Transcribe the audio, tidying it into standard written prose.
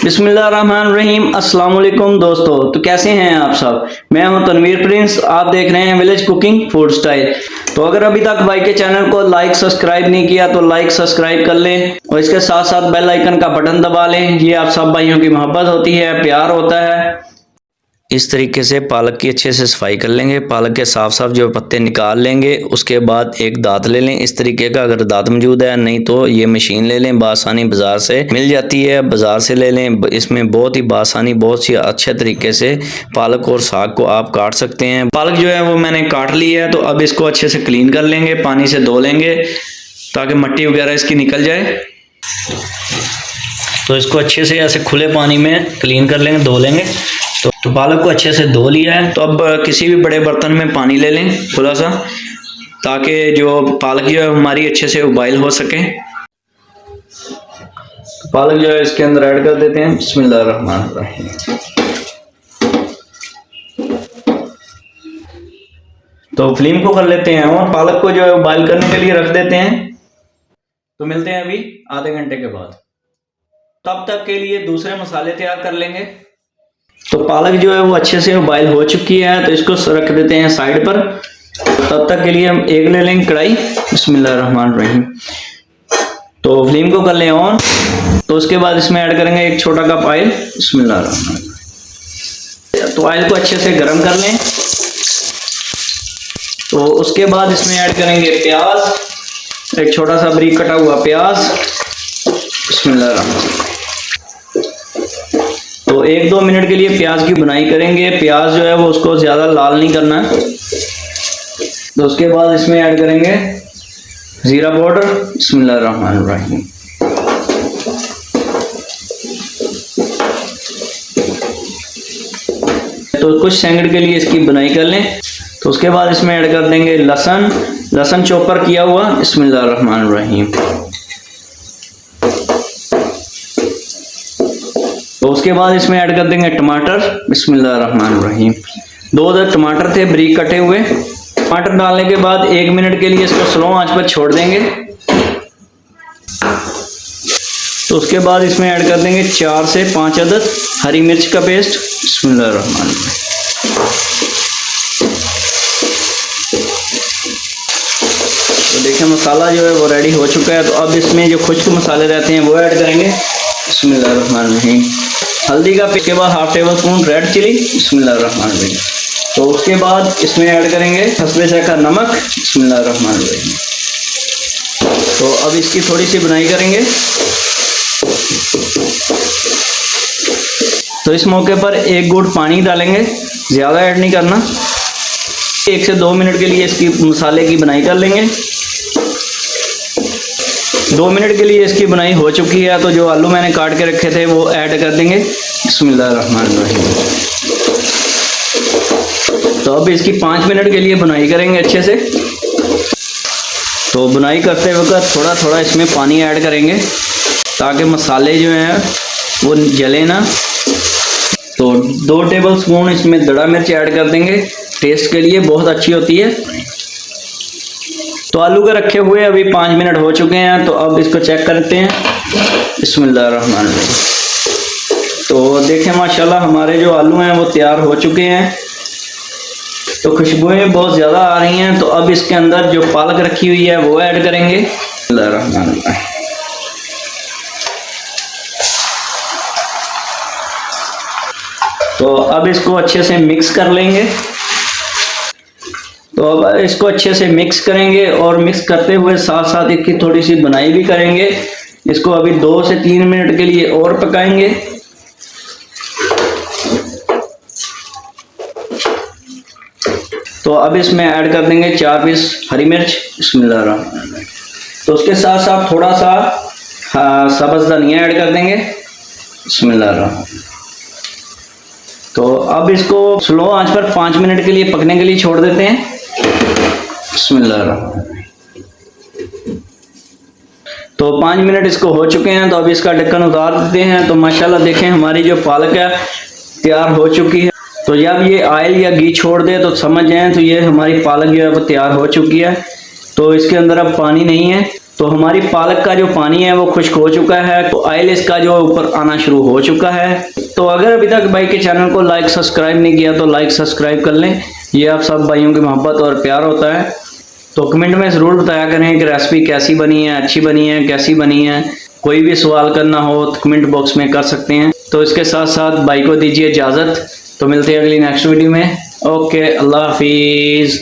बिस्मिल्लाहिर्रहमानिर्रहीम। अस्सलाम वालेकुम दोस्तों, तो कैसे हैं आप सब। मैं हूं तनवीर प्रिंस, आप देख रहे हैं विलेज कुकिंग फूड स्टाइल। तो अगर अभी तक भाई के चैनल को लाइक सब्सक्राइब नहीं किया तो लाइक सब्सक्राइब कर लें और इसके साथ साथ बेल आइकन का बटन दबा लें। ये आप सब भाइयों की मोहब्बत होती है, प्यार होता है। इस तरीके से पालक की अच्छे से सफाई कर लेंगे। पालक के साफ साफ जो पत्ते निकाल लेंगे। उसके बाद एक दांत ले लें इस तरीके का, अगर दांत मौजूद है, नहीं तो ये मशीन ले लें, बासानी बाजार से मिल जाती है, बाजार से ले लें। इसमें बहुत ही बासानी, बहुत ही अच्छे तरीके से पालक और साग को आप काट सकते हैं। पालक जो है वो मैंने काट ली है, तो अब इसको अच्छे से क्लीन कर लेंगे, पानी से धो लेंगे ताकि मिट्टी वगैरह इसकी निकल जाए। तो इसको अच्छे से ऐसे खुले पानी में क्लीन कर लेंगे, धो लेंगे। तो पालक को अच्छे से धो लिया है। तो अब किसी भी बड़े बर्तन में पानी ले लें थोड़ा सा, ताकि जो पालक जो है हमारी अच्छे से उबाइल हो सके। तो पालक जो है इसके अंदर ऐड कर देते हैं। बिस्मिल्लाहिर्रहमानिर्रहीम। तो फ्लेम को कर लेते हैं और पालक को जो है उबाइल करने के लिए रख देते हैं। तो मिलते हैं अभी आधे घंटे के बाद। तब तक के लिए दूसरे मसाले तैयार कर लेंगे। तो पालक जो है वो अच्छे से उबाइल हो चुकी है, तो इसको रख देते हैं साइड पर। तब तक के लिए हम एक ले लेंगे कढ़ाई। बिस्मिल्लाहिर्रहमानिर्रहीम। तो फ्लेम को कर लें ऑन। तो उसके बाद इसमें ऐड करेंगे एक छोटा कप ऑयल। बिस्मिल्लाहिर्रहमानिर्रहीम। तो ऑयल को अच्छे से गर्म कर लें। तो उसके बाद इसमें ऐड करेंगे प्याज, एक छोटा सा बारीक कटा हुआ प्याज। बिस्मिल्लाहिर्रहमानिर्रहीम। तो 1-2 मिनट के लिए प्याज की बुनाई करेंगे। प्याज जो है वो उसको ज़्यादा लाल नहीं करना है। तो उसके बाद इसमें ऐड करेंगे ज़ीरा पाउडर। बिस्मिल्लाहिर्रहमानिर्रहीम। तो कुछ सेकंड के लिए इसकी बुनाई कर लें। तो उसके बाद इसमें ऐड कर देंगे लहसुन चॉपर किया हुआ। बिस्मिल्लाहिर्रहमानिर्रहीम। तो उसके बाद इसमें ऐड कर देंगे टमाटर। बिस्मिल्लाहिर्रहमानिर्रहीम। 2 टमाटर थे बारीक कटे हुए। टमाटर डालने के बाद 1 मिनट के लिए इसको स्लो आंच पर छोड़ देंगे। तो उसके बाद इसमें ऐड कर देंगे 4 से 5 अदद हरी मिर्च का पेस्ट। बिस्मिल्लाहिर्रहमानिर्रहीम। तो देखिए मसाला जो है वो रेडी हो चुका है। तो अब इसमें जो खुश्क मसाले रहते हैं वो ऐड करेंगे। बिस्मिल्लाहिर्रहमानिर्रहीम। हल्दी का के बाद half tablespoon red chilli. बिस्मिल्लाहिर्रहमानिर्रहीम। तो उसके बाद इसमें ऐड करेंगे हस्बे ज़ायक़ा नमक। बिस्मिल्लाहिर्रहमानिर्रहीम। तो अब इसकी थोड़ी सी बुनाई करेंगे। तो इस मौके पर 1 घूंट पानी डालेंगे, ज़्यादा ऐड नहीं करना। 1 से 2 मिनट के लिए इसकी मसाले की बुनाई कर लेंगे। 2 मिनट के लिए इसकी बुनाई हो चुकी है। तो जो आलू मैंने काट के रखे थे वो ऐड कर देंगे। बिस्मिल्लाहिर्रहमानिर्रहीम। तो अब इसकी 5 मिनट के लिए बुनाई करेंगे अच्छे से। तो बुनाई करते वक्त थोड़ा थोड़ा इसमें पानी ऐड करेंगे ताकि मसाले जो हैं वो जले ना। तो 2 टेबल स्पून इसमें दड़ा मिर्च ऐड कर देंगे, टेस्ट के लिए बहुत अच्छी होती है। तो आलू के रखे हुए अभी 5 मिनट हो चुके हैं। तो अब इसको चेक करते हैं। बिस्मिल्लाहिर्रहमानिर्रहीम। तो देखें माशाल्लाह हमारे जो आलू हैं वो तैयार हो चुके हैं। तो खुशबुएं बहुत ज़्यादा आ रही हैं। तो अब इसके अंदर जो पालक रखी हुई है वो ऐड करेंगे। बिस्मिल्लाहिर्रहमानिर्रहीम। तो अब इसको अच्छे से मिक्स कर लेंगे। तो अब इसको अच्छे से मिक्स करेंगे और मिक्स करते हुए साथ साथ इसकी थोड़ी सी बुनाई भी करेंगे। इसको अभी 2 से 3 मिनट के लिए और पकाएंगे। तो अब इसमें ऐड कर देंगे 4 पीस हरी मिर्च। बिस्मिल्लाहिर्रहमानिर्रहीम। तो उसके साथ साथ थोड़ा सा सब्ज़ धनिया ऐड कर देंगे। बिस्मिल्लाहिर्रहमानिर्रहीम। तो अब इसको स्लो आंच पर 5 मिनट के लिए पकने के लिए छोड़ देते हैं। बिस्मिल्लाहिर्रहमानिर्रहीम। तो 5 मिनट इसको हो चुके हैं। तो अब इसका ढक्कन उतार देते हैं। तो माशाल्लाह देखें हमारी जो पालक है तैयार हो चुकी है। तो जब ये ऑयल या घी छोड़ दे तो समझ जाएं तो ये हमारी पालक जो है वो तैयार हो चुकी है। तो इसके अंदर अब पानी नहीं है। तो हमारी पालक का जो पानी है वो खुश्क हो चुका है, तो ऑयल इसका जो ऊपर आना शुरू हो चुका है। तो अगर अभी तक भाई के चैनल को लाइक सब्सक्राइब नहीं किया तो लाइक सब्सक्राइब कर लें, ये आप सब भाइयों की मोहब्बत और प्यार होता है। तो कमेंट में ज़रूर बताया करें कि रेसिपी कैसी बनी है, अच्छी बनी है, कैसी बनी है। कोई भी सवाल करना हो तो कमेंट बॉक्स में कर सकते हैं। तो इसके साथ साथ भाई को दीजिए इजाज़त, तो मिलते हैं अगली नेक्स्ट वीडियो में। ओके, अल्लाह हाफिज़।